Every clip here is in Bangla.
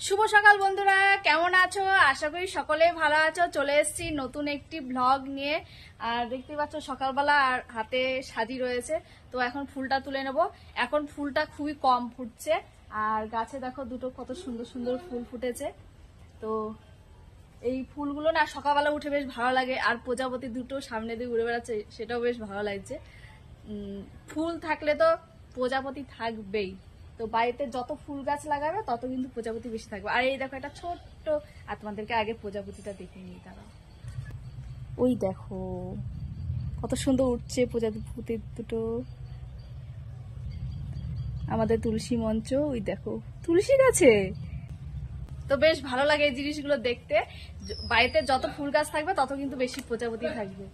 শুভ সকাল বন্ধুরা, কেমন আছো? আশা করি সকলে ভালো আছো। চলে এসেছি নতুন একটি ব্লগ নিয়ে। আর দেখতে পাচ্ছ সকালবেলা আর হাতে সাজি রয়েছে। তো এখন ফুলটা তুলে নেব। এখন ফুলটা খুবই কম ফুটছে, আর গাছে দেখো দুটো কত সুন্দর সুন্দর ফুল ফুটেছে। তো এই ফুলগুলো না সকালবেলা উঠে বেশ ভালো লাগে। আর প্রজাপতি দুটো সামনে দিয়ে উড়ে বেড়াচ্ছে, সেটাও বেশ ভালো লাগছে। ফুল থাকলে তো প্রজাপতি থাকবেই। তো বাড়িতে যত ফুল গাছ লাগাবে তত কিন্তু প্রজাপতি বেশি থাকবে। আর এই দেখো একটা ছোট্ট, আর তোমাদেরকে আগে প্রজাপতিটা দেখে নিই তারা। ওই দেখো কত সুন্দর উঠছে প্রজাপতি দুটো। আমাদের তুলসী মঞ্চ, ওই দেখো তুলসী গাছে। তো বেশ ভালো লাগে এই জিনিসগুলো দেখতে। বাড়িতে যত ফুল গাছ থাকবে তত কিন্তু বেশি প্রজাপতি থাকবে।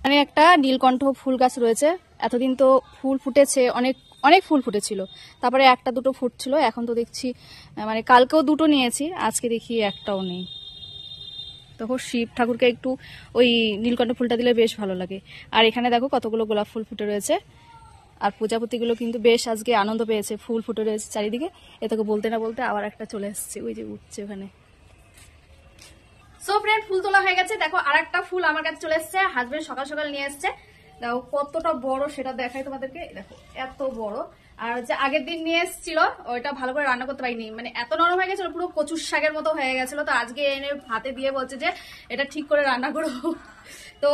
এখানে একটা নীলকণ্ঠ ফুল গাছ রয়েছে। এতদিন তো ফুল ফুটেছে, অনেক অনেক ফুল ফুটেছিল, তারপরে একটা দুটো ফুটছিল। এখন তো দেখছি মানে কালকেও দুটো নিয়েছি, আজকে দেখি একটাও নেই। তখন শিব ঠাকুরকে একটু ওই নীলকণ্ঠ ফুলটা দিলে বেশ ভালো লাগে। আর এখানে দেখো কতগুলো গোলাপ ফুল ফুটে রয়েছে। আর প্রজাপতিগুলো কিন্তু বেশ আজকে আনন্দ পেয়েছে, ফুল ফুটে রয়েছে চারিদিকে। এটাকে বলতে না বলতে আবার একটা চলে এসছে, ওই যে উঠছে ওখানে। সো ফ্রেন্ড, ফুল তোলা হয়ে গেছে। দেখো আর একটা ফুল আমার কাছে চলে এসছে, হাজবেন্ড সকাল সকাল নিয়ে এসছে। দেখো কতটা বড় সেটা দেখাই তোমাদেরকে। দেখো এত বড়। আর যে আগের দিন নিয়ে এসেছিল ওইটা ভালো করে রান্না করতে পারিনি, মানে এত নরম হয়ে গেছিল, পুরো কচুর শাকের মতো হয়ে গেছিল। তো আজকে এনে ভাতে দিয়ে বলছে যে এটা ঠিক করে রান্না করো। তো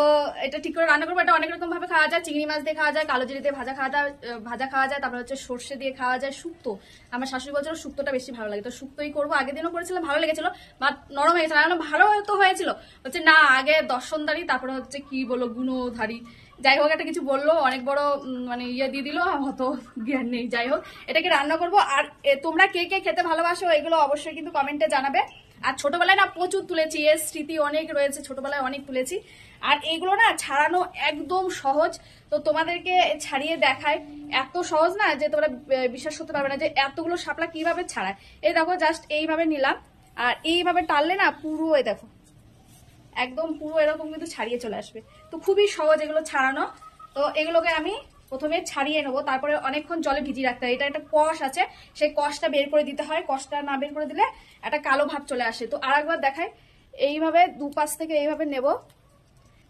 এটা ঠিক করে রান্না করবো। এটা অনেক রকম ভাবে খাওয়া যায়, চিংড়ি মাছ দিয়ে খাওয়া যায়, কালো জিরে দিয়ে ভাজা খাওয়া যায়, তারপর হচ্ছে সর্ষে দিয়ে খাওয়া যায়, শুক্তো। আমার শাশুড়ি বলছিল শুক্তোটা বেশি ভালো লাগে, তো শুক্তোই করবো। আগের দিনও করেছিলাম, ভালো লেগেছিল, বাট নরম হয়ে গেছিল। ভালো তো হয়েছিল, হচ্ছে না আগে দর্শনধারী, তারপরে হচ্ছে কি বলো গুণধারী, যাই হোক একটা কিছু বললো, অনেক বড় মানে ইয়ে দিয়ে দিল, অত জ্ঞান নেই। যাই হোক এটাকে রান্না করবো। আর তোমরা কে কে খেতে ভালোবাসো এগুলো অবশ্যই কিন্তু কমেন্টে জানাবে। আর ছোটবেলায় না প্রচুর তুলেছি, এর স্মৃতি অনেক রয়েছে, ছোটবেলায় অনেক তুলেছি। আর এইগুলো না ছাড়ানো একদম সহজ। তো তোমাদেরকে ছাড়িয়ে দেখায়, এত সহজ না যে তোমরা বিশ্বাস করতে পারবে না যে এতগুলো শাপলা কিভাবে ছাড়ায়। এই দেখো জাস্ট এইভাবে নিলাম, আর এইভাবে টানলে না পুরো এই দেখো একদম পুরো এরকম কিন্তু ছাড়িয়ে চলে আসবে। তো খুবই সহজ এগুলো ছাড়ানো। তো এগুলোকে আমি প্রথমে ছাড়িয়ে নেবো, তারপরে অনেকক্ষণ জলে ভিজিয়ে রাখতে হয়। এটা একটা কষ আছে, সেই কষটা বের করে দিতে হয়। কষটা না বের করে দিলে একটা কালো ভাব চলে আসে। তো আর একবার দেখাই, এইভাবে দুপাশ থেকে এইভাবে নেব,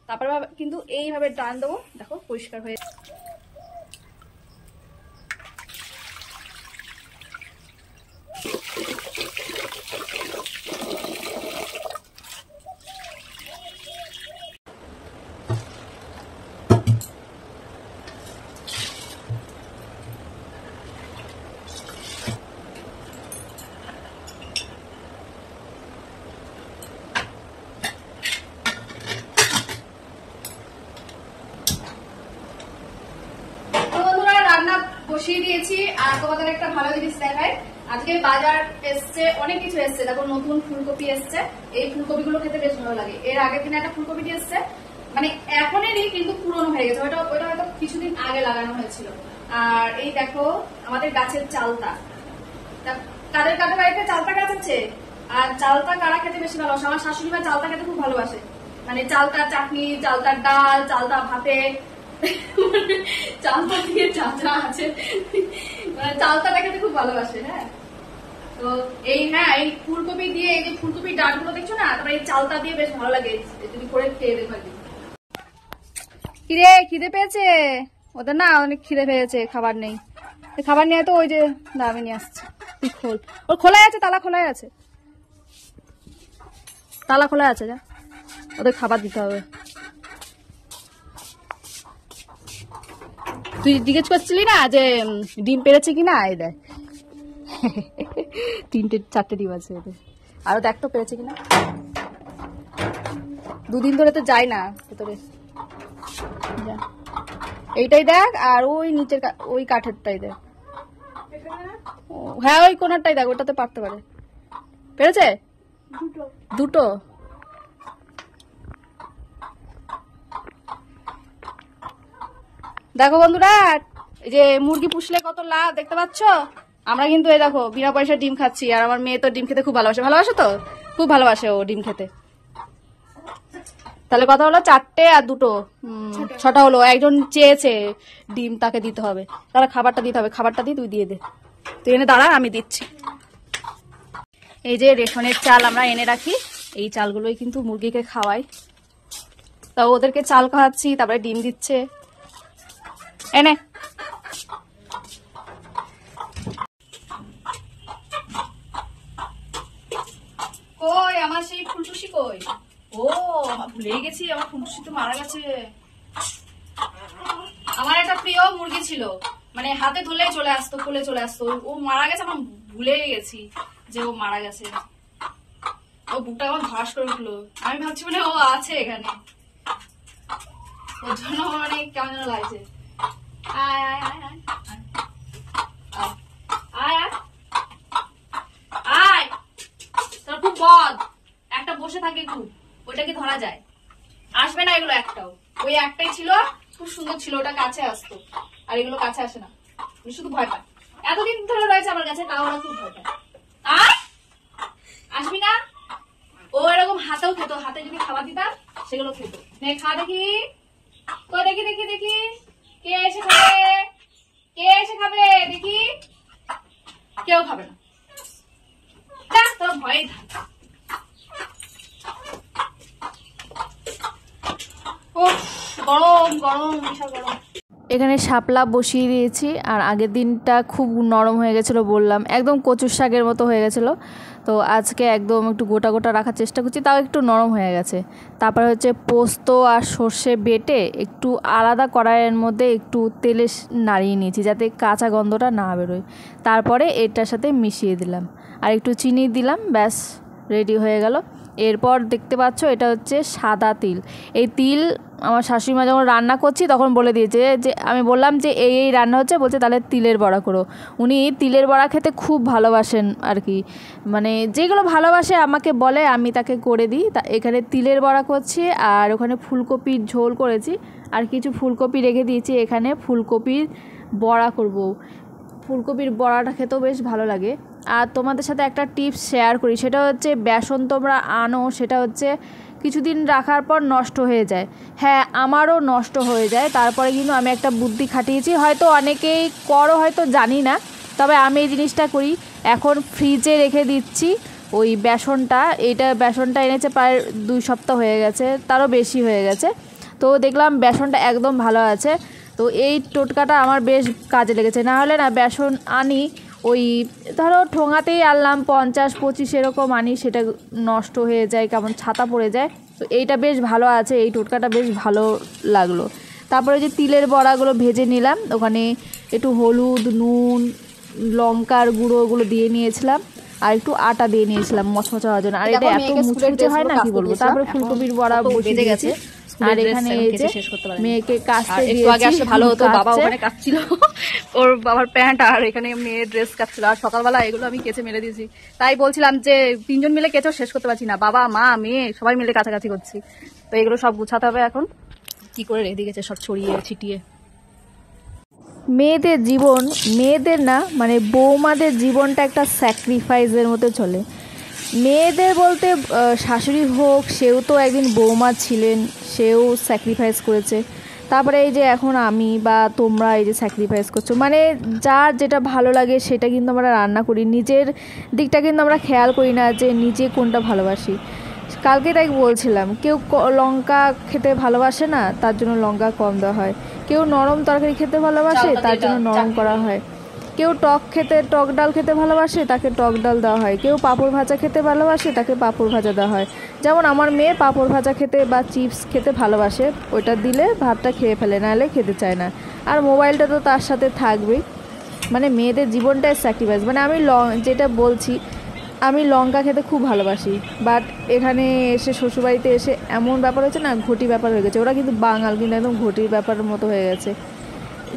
তারপরে কিন্তু এইভাবে টান দেবো, দেখো পরিষ্কার হয়ে। বসিয়ে দিয়েছি। আর তোমাদের একটা ভালো জিনিস দেখায়, আজকে বাজার এসছে, অনেক কিছু এসছে। দেখো নতুন ফুলকপি এসছে, এই ফুলকপি গুলো খেতে বেশ ভালো লাগে। এর আগের দিনে একটা ফুলকপি দিয়ে এসছে, মানে এখনেরই কিন্তু পুরনো হয়ে গেছে, ওইটা হয়তো কিছুদিন আগে লাগানো হয়েছিল। আর এই দেখো আমাদের গাছের চালতা, কাদের কাদের বাড়িতে চালতা গাছ আছে, আর চালতা কারা খেতে বেশি ভালোবাসে? আমার শাশুড়ি মা চালতা খেতে খুব ভালোবাসে, মানে চালতার চাটনি, চালতার ডাল, চালতা ভাতে, চালতা দিয়ে যা যা আছে, চালতাটা খেতে খুব ভালোবাসে। হ্যাঁ, তো এই ফুলকপি দিয়ে, এই যে ফুলকপির ডাঁটগুলো দেখছো না, তারপরে এই চালতা দিয়ে বেশ ভালো লাগে, যদি করে খেয়ে দেখো। কিরে খিদে পেয়েছে? ওদের না অনেক খিদে পেয়েছে, খাবার নেই। খাবার নিয়ে তো ওই যে দামে নিয়ে আসছে, তুই খোল। ওর খোলাই আছে, তালা খোলাই আছে, তালা খোলা আছে। যা, ওদের খাবার দিতে হবে। তুই জিজ্ঞেস করছিলি না যে ডিম পেরেছে কিনা, এই দেখ 3-4টে ডিম আছে এদের। আরো দেখ তো পেরেছে কিনা। 2 দিন ধরে তো যাই না ভেতরে। এইটাই দেখ, আর ওই নিচের ওই কাঠেরটাই দেখ। হ্যাঁ ওই কোনারটাই দেখ, ওটাতে পারতে পারে। পেরেছে 2টো। দেখো বন্ধুরা, এই যে মুরগি পুষলে কত লাভ দেখতে পাচ্ছ। আমরা কিন্তু এই দেখো বিনা পয়সা ডিম খাচ্ছি, আর আমার মেয়ে তো ডিম খেতে খুব ভালোবাসে। ভালোবাসে তো, খুব ভালোবাসে ও ডিম খেতে। তাহলে কথা হলো 4টে আর 2টো, 6টা হলো। একজন চেয়েছে ডিম, তাকে দিতে হবে। তাহলে খাবারটা দিতে হবে। খাবারটা দিয়ে তুই দিয়ে দে। তুই এনে দাঁড়া, আমি দিচ্ছি। এই যে রেশনের চাল আমরা এনে রাখি, এই চালগুলোই কিন্তু মুরগিকে খাওয়াই। তা ওদেরকে চাল খাওয়াচ্ছি, তারপরে ডিম দিচ্ছে। এনে কই আমার সেই ফুলটুসি কই? ও আমার ভুলেই গেছি, আমার ফুলটুসি তো মারা গেছে। আমার একটা প্রিয় মুরগি ছিল, মানে হাতে ধরলেই চলে আসতো, কোলে চলে আসতো। ও মারা গেছে, আমার ভুলেই গেছি যে ও মারা গেছে। ও বুকটা আমার ধস করে উঠলো। আমি ভাবছি মানে ও আছে এখানে, ওর জন্য মানে কেমন যেন লাগছে। আয় আয় আয় আয় আয় আয় আয়। তোর খুব বদ, একটা বসে থাকে খুব, ওইটা কি ধরা যায়? আসবে না এগুলো একটাও। ওই একটাই ছিল, খুব সুন্দর ছিল, ওটা কাছে আসতো। আর এগুলো কাছে আসে না, শুধু ভয় পায়। এতদিন ধরে রয়েছে আমার কাছে, তাও ওরা খুব ভয় পায়। আয়, আসবি না? ও এরকম হাতেও খেত, হাতে যদি খাবার দিতাম সেগুলো খেত। নে খা দেখি, তো দেখি দেখি দেখি কে এসে খাবে, কে এসে খাবে দেখি। কেউ খাবে না, তোর ভয়ে থাক। ও গরম গরম, বিশাল গরম। এখানে শাপলা বসিয়ে দিয়েছি, আর আগের দিনটা খুব নরম হয়ে গেছিলো, বললাম একদম কচুর শাকের মতো হয়ে গেছিলো। তো আজকে একদম একটু গোটা গোটা রাখার চেষ্টা করছি, তাও একটু নরম হয়ে গেছে। তারপরে হচ্ছে পোস্ত আর সর্ষে বেটে একটু আলাদা কড়াইয়ের মধ্যে একটু তেলে নাড়িয়ে নিয়েছি, যাতে কাঁচা গন্ধটা না বেরোয়। তারপরে এটার সাথে মিশিয়ে দিলাম, আর একটু চিনি দিলাম, ব্যাস রেডি হয়ে গেল। এরপর দেখতে পাচ্ছ এটা হচ্ছে সাদা তিল। এই তিল আমার শাশুড়ি মা যখন রান্না করছি তখন বলে দিয়েছে, যে আমি বললাম যে এই রান্না হচ্ছে, বলছে তাহলে তিলের বড়া করো। উনি তিলের বড়া খেতে খুব ভালোবাসেন আর কি, মানে যেগুলো ভালোবাসে আমাকে বলে, আমি তাকে করে দিই। তা এখানে তিলের বড়া করছি, আর ওখানে ফুলকপির ঝোল করেছি, আর কিছু ফুলকপি রেখে দিয়েছি। এখানে ফুলকপির বড়া করব। ফুলকপির বড়াটা খেতেও বেশ ভালো লাগে। আর তোমাদের সাথে একটা টিপস শেয়ার করি, সেটা হচ্ছে বেসন তোমরা আনো, সেটা হচ্ছে কিছুদিন রাখার পর নষ্ট হয়ে যায়। হ্যাঁ, আমারও নষ্ট হয়ে যায়। তারপরে কিন্তু আমি একটা বুদ্ধি খাটিয়েছি, হয়তো অনেকেই করো, হয়তো জানি না, তবে আমি এই জিনিসটা করি। এখন ফ্রিজে রেখে দিচ্ছি ওই বেসনটা। এইটা বেসনটা এনেছে প্রায় 2 সপ্তাহ হয়ে গেছে, তারও বেশি হয়ে গেছে। তো দেখলাম বেসনটা একদম ভালো আছে। তো এই টোটকাটা আমার বেশ কাজে লেগেছে। না হলে না বেসন আনি, ওই ধরো ঠোঙাতেই আনলাম 50-25 এরকম আনি, সেটা নষ্ট হয়ে যায়, কেমন ছাতা পড়ে যায়। তো এইটা বেশ ভালো আছে, এই টোটকাটা বেশ ভালো লাগলো। তারপরে যে তিলের বড়াগুলো ভেজে নিলাম, ওখানে একটু হলুদ, নুন, লঙ্কার গুঁড়ো ওগুলো দিয়ে নিয়েছিলাম, আর একটু আটা দিয়ে নিয়েছিলাম মচমচা হওয়ার জন্য। আর এটা এত মুচমুচে হয় না, কি বলবো। তারপরে ফুলকপির বড়া বসিয়ে গেছে, আর এখানে এই যে মেয়েকে কাচতে দিয়েছি। ভালো হতো, বাবা ওখানে কাচ্ছিল ওর বাবার প্যান্ট, আর এখানে মেয়ের ড্রেস কাচ্ছিল। আর সকালবেলা এগুলো আমি কেচে মেলে দিয়েছি। তাই বলছিলাম যে 3জন মিলে কেচেও শেষ করতে পারছি না, বাবা মা মেয়ে সবাই মিলে কাছাকাছি করছি। তো এগুলো সব গুছাতে হবে এখন, কি করে রেডি গেছে সব ছড়িয়ে ছিটিয়ে। মেয়েদের জীবন, মেয়েদের না মানে বৌমাদের জীবনটা একটা স্যাক্রিফাইসের মতো চলে। মেয়েদের বলতে শাশুড়ি হোক, সেও তো একদিন বৌমা ছিলেন, সেও স্যাক্রিফাইস করেছে। তারপরে এই যে এখন আমি বা তোমরা এই যে স্যাক্রিফাইস করছো, মানে যার যেটা ভালো লাগে সেটা কিন্তু আমরা রান্না করি। নিজের দিকটা কিন্তু আমরা খেয়াল করি না যে নিজে কোনটা ভালোবাসি। কালকে তাই বলছিলাম, কেউ লঙ্কা খেতে ভালোবাসে না, তার জন্য লঙ্কা কম দেওয়া হয়। কেউ নরম তরকারি খেতে ভালোবাসে, তার জন্য নরম করা হয়। কেউ টক ডাল খেতে ভালোবাসে, তাকে টক ডাল দেওয়া হয়। কেউ পাঁপড় ভাজা খেতে ভালোবাসে, তাকে পাঁপড় ভাজা দেওয়া হয়। যেমন আমার মেয়ে পাঁপড় ভাজা খেতে বা চিপস খেতে ভালোবাসে, ওইটা দিলে ভাতটা খেয়ে ফেলে, নাহলে খেতে চায় না। আর মোবাইলটা তো তার সাথে থাকবেই। মানে মেয়েদের জীবনটাই স্যাক্রিফাইস। মানে আমি যেটা বলছি, আমি লঙ্কা খেতে খুব ভালোবাসি, বাট এখানে এসে শ্বশুরবাড়িতে এসে এমন ব্যাপার হয়েছে না, ঘটি ব্যাপার হয়ে গেছে। ওরা কিন্তু বাঙাল, কিন্তু একদম ঘটির ব্যাপারের মতো হয়ে গেছে।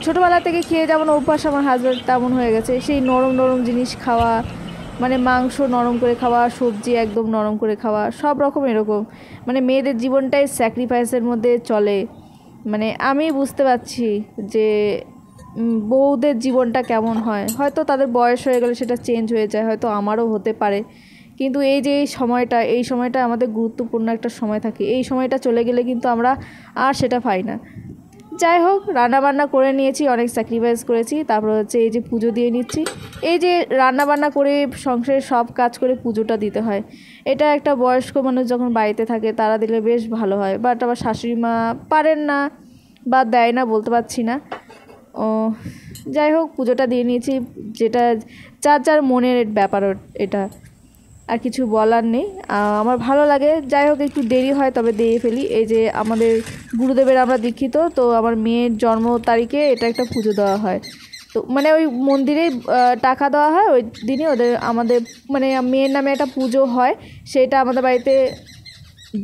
ছোটোবেলা থেকে খেয়ে যেমন অভ্যাস আমার হাজব্যান্ড, তেমন হয়ে গেছে। সেই নরম নরম জিনিস খাওয়া, মানে মাংস নরম করে খাওয়া, সবজি একদম নরম করে খাওয়া, সব রকম এরকম। মানে মেয়েদের জীবনটাই স্যাক্রিফাইসের মধ্যে চলে। মানে আমি বুঝতে পারছি যে বউদের জীবনটা কেমন হয়। হয়তো তাদের বয়স হয়ে গেলে সেটা চেঞ্জ হয়ে যায়, হয়তো আমারও হতে পারে। কিন্তু এই যে এই সময়টা আমাদের গুরুত্বপূর্ণ একটা সময় থাকে। এই সময়টা চলে গেলে কিন্তু আমরা আর সেটা পাই না। যাই হোক, রান্নাবান্না করে নিয়েছি, অনেক স্যাক্রিফাইস করেছি। তারপর হচ্ছে এই যে পুজো দিয়ে নিচ্ছি। এই যে রান্নাবান্না করে সংসারের সব কাজ করে পুজোটা দিতে হয়, এটা একটা বয়স্ক মানুষ যখন বাড়িতে থাকে তারা দিলে বেশ ভালো হয়। বাট আবার শাশুড়ি মা পারেন না বা দেয় না, বলতে পারছি না। ও যাই হোক, পুজোটা দিয়ে নিয়েছি, যেটা যার যার মনের ব্যাপার এটা, আর কিছু বলার নেই। আমার ভালো লাগে। যাই হোক, একটু দেরি হয়, তবে দিয়ে ফেলি। এই যে আমাদের গুরুদেবের আমরা দীক্ষিত, তো আমার মেয়ের জন্ম তারিখে এটা একটা পুজো দেওয়া হয়। তো মানে ওই মন্দিরেই টাকা দেওয়া হয়, ওই দিনই আমাদের মানে মেয়ের নামে একটা পুজো হয়, সেটা আমাদের বাড়িতে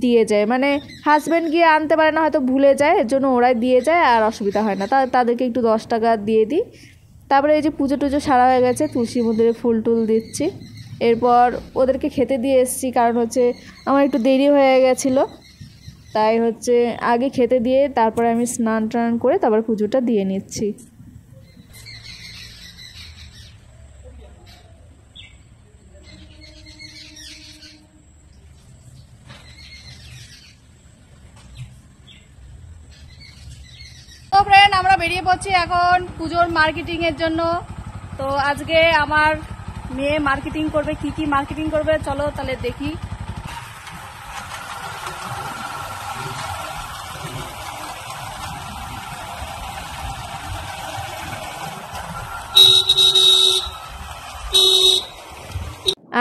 দিয়ে যায়। মানে হাজব্যান্ড গিয়ে আনতে পারে না, হয়তো ভুলে যায়, এর জন্য ওরাই দিয়ে যায়, আর অসুবিধা হয় না। তাদেরকে একটু 10 টাকা দিয়ে দিই। তারপরে এই যে পুজো টুজো সারা হয়ে গেছে, তুলসী মন্দিরে ফুল টুল দিচ্ছি। এরপর ওদেরকে খেতে দিয়ে এসেছি, কারণ হচ্ছে আমার একটু দেরি হয়ে গেছিলো, তাই হচ্ছে আগে খেতে দিয়ে তারপরে আমি স্নান টান করে তারপর পুজোটা দিয়ে নিচ্ছি। তো ফ্রেন্ড, আমরা বেরিয়ে পড়ছি এখন পুজোর মার্কেটিং এর জন্য। তো আজকে আমার মেয়ে মার্কেটিং করবে, কি কি মার্কেটিং করবে চলো তাহলে দেখি।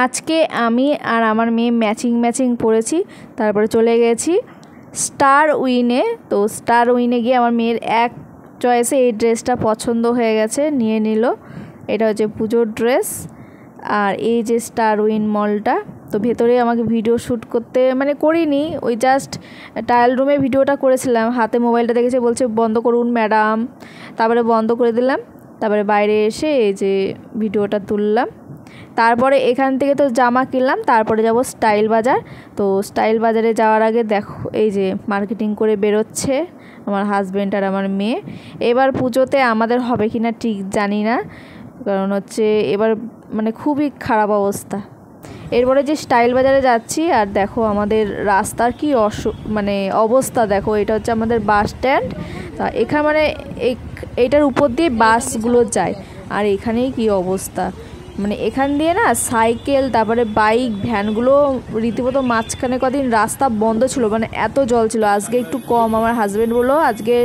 আজকে আমি আর আমার মেয়ে ম্যাচিং পরেছি। তারপরে চলে গেছি স্টার উইনে। তো স্টার উইনে গিয়ে আমার মেয়ের এক চয়েসে এই ড্রেসটা পছন্দ হয়ে গেছে, নিয়ে নিল। এটা হচ্ছে পুজোর ড্রেস। আর এই যে স্টার উইন মলটা, তো ভেতরে আমাকে ভিডিও শ্যুট করতে মানে করিনি, ওই জাস্ট ট্রায়াল রুমে ভিডিওটা করেছিলাম। হাতে মোবাইলটা দেখেছে, বলছে বন্ধ করুন ম্যাডাম, তারপরে বন্ধ করে দিলাম। তারপরে বাইরে এসে এই যে ভিডিওটা তুললাম। তারপরে এখান থেকে তো জামা কিনলাম, তারপরে যাব স্টাইল বাজার। তো স্টাইল বাজারে যাওয়ার আগে দেখো এই যে মার্কেটিং করে বেরোচ্ছে আমার হাজব্যান্ড আর আমার মেয়ে। এবার পুজোতে আমাদের হবে কি না ঠিক জানি না, কারণ হচ্ছে এবার মানে খুবই খারাপ অবস্থা। এরপরে যে স্টাইল বাজারে যাচ্ছি, আর দেখো আমাদের রাস্তার কি মানে অবস্থা দেখো। এটা হচ্ছে আমাদের বাস স্ট্যান্ড। তা এখানে মানে এইটার উপর দিয়ে বাসগুলো যায়, আর এখানেই কি অবস্থা। মানে এখান দিয়ে না সাইকেল, তারপরে বাইক, ভ্যানগুলো রীতিমতো মাঝখানে কদিন রাস্তা বন্ধ ছিল, মানে এত জল ছিল। আজকে একটু কম, আমার হাজব্যান্ড বললো আজকে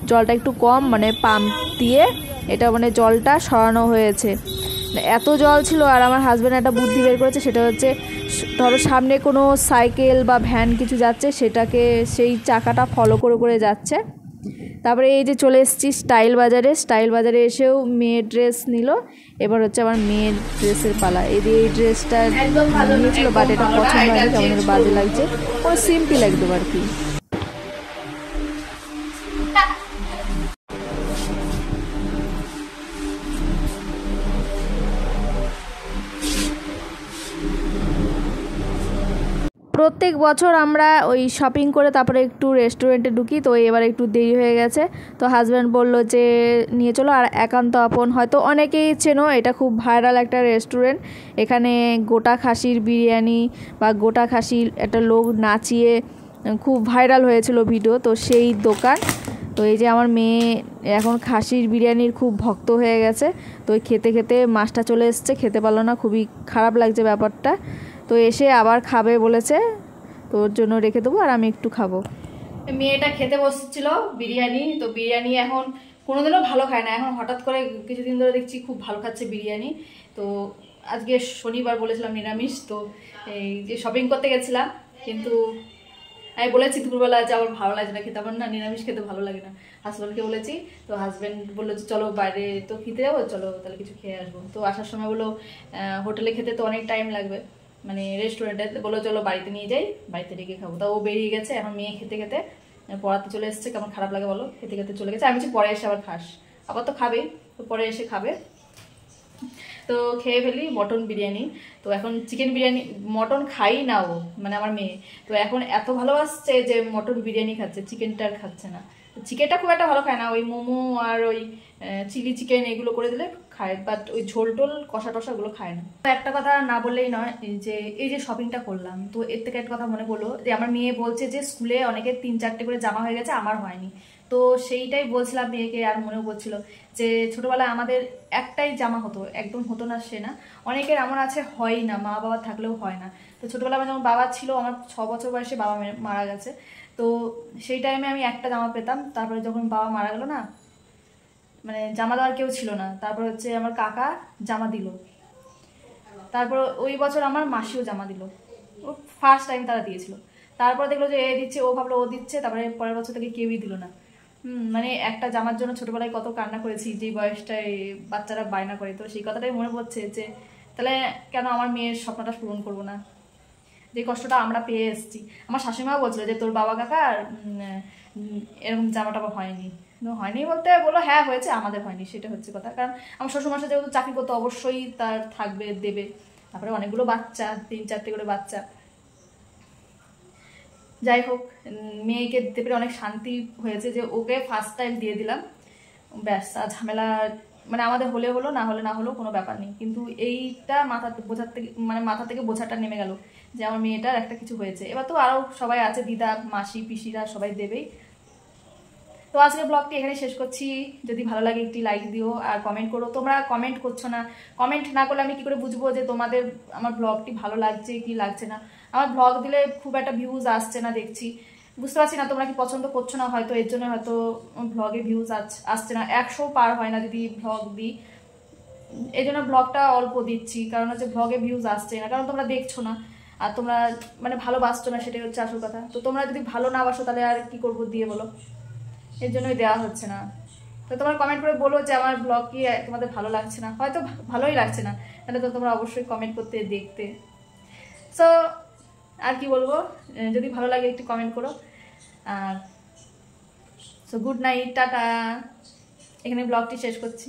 জলটা একটু কম, মানে পাম্প দিয়ে এটা মানে জলটা সরানো হয়েছে। এত জল ছিল। আর আমার হাজব্যান্ড একটা বুদ্ধি বের করেছে, সেটা হচ্ছে ধরো সামনে কোনো সাইকেল বা ভ্যান কিছু যাচ্ছে, সেটাকে সেই চাকাটা ফলো করে যাচ্ছে। তারপরে এই যে চলে এসেছি স্টাইল বাজারে। স্টাইল বাজারে এসেও মেয়ের ড্রেস নিল। এবার হচ্ছে আমার মেয়ের ড্রেসের পালা। এই যে এই ড্রেসটা নিয়েছিল, বাট এটা পছন্দ হয়নি, কেমন বাজে লাগছে, কোনো সিম্পল একদম আর কি। প্রত্যেক বছর আমরা ওই শপিং করে তারপরে একটু রেস্টুরেন্টে ঢুকি, তো এবার একটু দেরি হয়ে গেছে। তো হাজব্যান্ড বলল যে নিয়ে চলো। আর একান্ত আপন হয়তো অনেকেই চেনো, এটা খুব ভাইরাল একটা রেস্টুরেন্ট। এখানে গোটা খাসির বিরিয়ানি বা গোটা খাসির একটা লোক নাচিয়ে খুব ভাইরাল হয়েছিল ভিডিও, তো সেই দোকান। তো এই যে আমার মেয়ে এখন খাসির বিরিয়ানির খুব ভক্ত হয়ে গেছে। তো খেতে খেতে মাছটা চলে এসছে, খেতে পারলো না, খুবই খারাপ লাগছে ব্যাপারটা। তো এসে আবার খাবে বলেছে, তো ওর জন্য রেখে দেবো আর আমি একটু খাবো। মেয়েটা খেতে বসছিল বিরিয়ানি, তো বিরিয়ানি এখন কোনোদিনও ভালো খায় না, এখন হঠাৎ করে কিছুদিন ধরে দেখছি খুব ভালো খাচ্ছে বিরিয়ানি। তো আজকে শনিবার বলেছিলাম নিরামিষ, তো এই যে শপিং করতে গেছিলাম, কিন্তু আমি বলেছি দুপুরবেলা যে আমার ভালো লাগে না খেতে, আমার না নিরামিষ খেতে ভালো লাগে না। হাজব্যান্ডকে বলেছি, তো হাজব্যান্ড বললো যে চলো বাইরে তো খেতে যাবো, চলো তাহলে কিছু খেয়ে আসবো। তো আসার সময় বললো হোটেলে খেতে তো অনেক টাইম লাগবে, মানে রেস্টুরেন্টে, বললো চলো বাড়িতে নিয়ে যাই, বাড়িতে রেখে খাবো। তা ও বেরিয়ে গেছে, এখন মেয়ে খেতে খেতে পড়াতে চলে এসছে, কেমন খারাপ লাগে বলো, খেতে খেতে চলে গেছে। আমি বলছি পরে এসে আবার খাস, আবার তো খাবেই, তো পরে এসে খাবে। তো খেয়ে ফেলি মটন বিরিয়ানি। তো এখন চিকেন বিরিয়ানি, মটন খাই না ও, মানে আমার মেয়ে, তো এখন এত ভালোবাসছে যে মটন বিরিয়ানি খাচ্ছে, চিকেনটা আর খাচ্ছে না। চিকেনটা খুব একটা ভালো খায় না, ওই মোমো আর ওই চিলি চিকেন এগুলো করে দিলে খায়, বাট ওই ঝোল টোল কষা টষাগুলো খায় না। তো একটা কথা না বললেই নয়, যে এই যে শপিংটা করলাম, তো এর থেকে একটা কথা মনে পড়লো, যে আমার মেয়ে বলছে যে স্কুলে অনেকের 3-4টে করে জামা হয়ে গেছে, আমার হয়নি। তো সেইটাই বলছিলাম মেয়েকে, আর মনেও পড়ছিল যে ছোটবেলায় আমাদের একটাই জামা হতো, একদম হতো না সে না, অনেকের এমন আছে হয় না, মা বাবা থাকলেও হয় না। তো ছোটবেলায় আমার যখন বাবা ছিল, আমার 6 বছর বয়সে বাবা মারা গেছে, তো সেই টাইমে আমি একটা জামা পেতাম। তারপরে যখন বাবা মারা গেল না, মানে জামা দেওয়ার কেউ ছিল না, তারপর হচ্ছে আমার কাকা জামা দিল, তারপর ওই বছর আমার মাসিও জামা দিল, ও ফার্স্ট টাইম তারা দিয়েছিল। তারপর দেখলো যে এ দিচ্ছে, ও ভাবলো ও দিচ্ছে, তারপরে পরের বছর থেকে কেউই দিল না। মানে একটা জামার জন্য ছোটবেলায় কত কান্না করেছি, যে বয়সটায় বাচ্চারা বায়না করে, তো সেই কথাটাই মনে পড়ছে যে তাহলে কেন আমার মেয়ের স্বপ্নটা পূরণ করবো না, যে কষ্টটা আমরা পেয়ে এসেছি। আমার শাশুড়িমাও বলছিল যে তোর বাবা কাকার এরকম জামা টামা হয়নি, হয়নি বলতে বললো হ্যাঁ হয়েছে, আমাদের হয়নি, সেটা হচ্ছে কথা। কারণ আমার শ্বশুরমশাই যেহেতু চাকরি করতো, অবশ্যই তার থাকবে, দেবে। তারপরে অনেকগুলো বাচ্চা, 3-4টে করে বাচ্চা, যাই হোক, মেয়েকে দিতে পেরে অনেক শান্তি হয়েছে, যে ওকে ফার্স্ট টাইম দিয়ে দিলাম, ব্যাস। আর ঝামেলা মানে আমাদের হলে হলো, না হলে না হলো, কোনো ব্যাপার নেই। কিন্তু এইটা বোঝার থেকে, মানে মাথা থেকে বোঝাটা নেমে গেল যে আমার মেয়েটার একটা কিছু হয়েছে। এবার তো আরও সবাই আছে, দিদা, মাসি, পিসিরা সবাই দেবেই। তো আজকের ব্লগটি এখানে শেষ করছি। যদি ভালো লাগে একটি লাইক দিও আর কমেন্ট করো। তোমরা কমেন্ট করছো না, কমেন্ট না করলে আমি কি করে বুঝবো যে তোমাদের আমার ব্লগটি ভালো লাগছে কি লাগছে না। আমার ব্লগ দিলে খুব একটা ভিউজ আসছে না দেখছি, বুঝতে পারছি না তোমরা কি পছন্দ করছো না, হয়তো এর জন্য হয়তো ব্লগে ভিউজ আসছে না, 100 পার হয় না যদি ব্লগ দিই, এই জন্য ব্লগটা অল্প দিচ্ছি, কারণ হচ্ছে ব্লগে ভিউজ আসছে না, কারণ তোমরা দেখছো না আর তোমরা মানে ভালোবাসছো না, সেটাই হচ্ছে আসল কথা। তো তোমরা যদি ভালো না বাসো তাহলে আর কি করবো দিয়ে বলো, এর জন্যই দেওয়া হচ্ছে না। তো তোমরা কমেন্ট করে বলো যে আমার ব্লগ কি তোমাদের ভালো লাগছে না, হয়তো ভালোই লাগছে না, তাহলে তো তোমরা অবশ্যই কমেন্ট করতে, দেখতে। সো আর কি বলবো, যদি ভালো লাগে একটু কমেন্ট করো। আর সো গুড নাইট, টাটা, এখানে ব্লগটি শেষ করছি।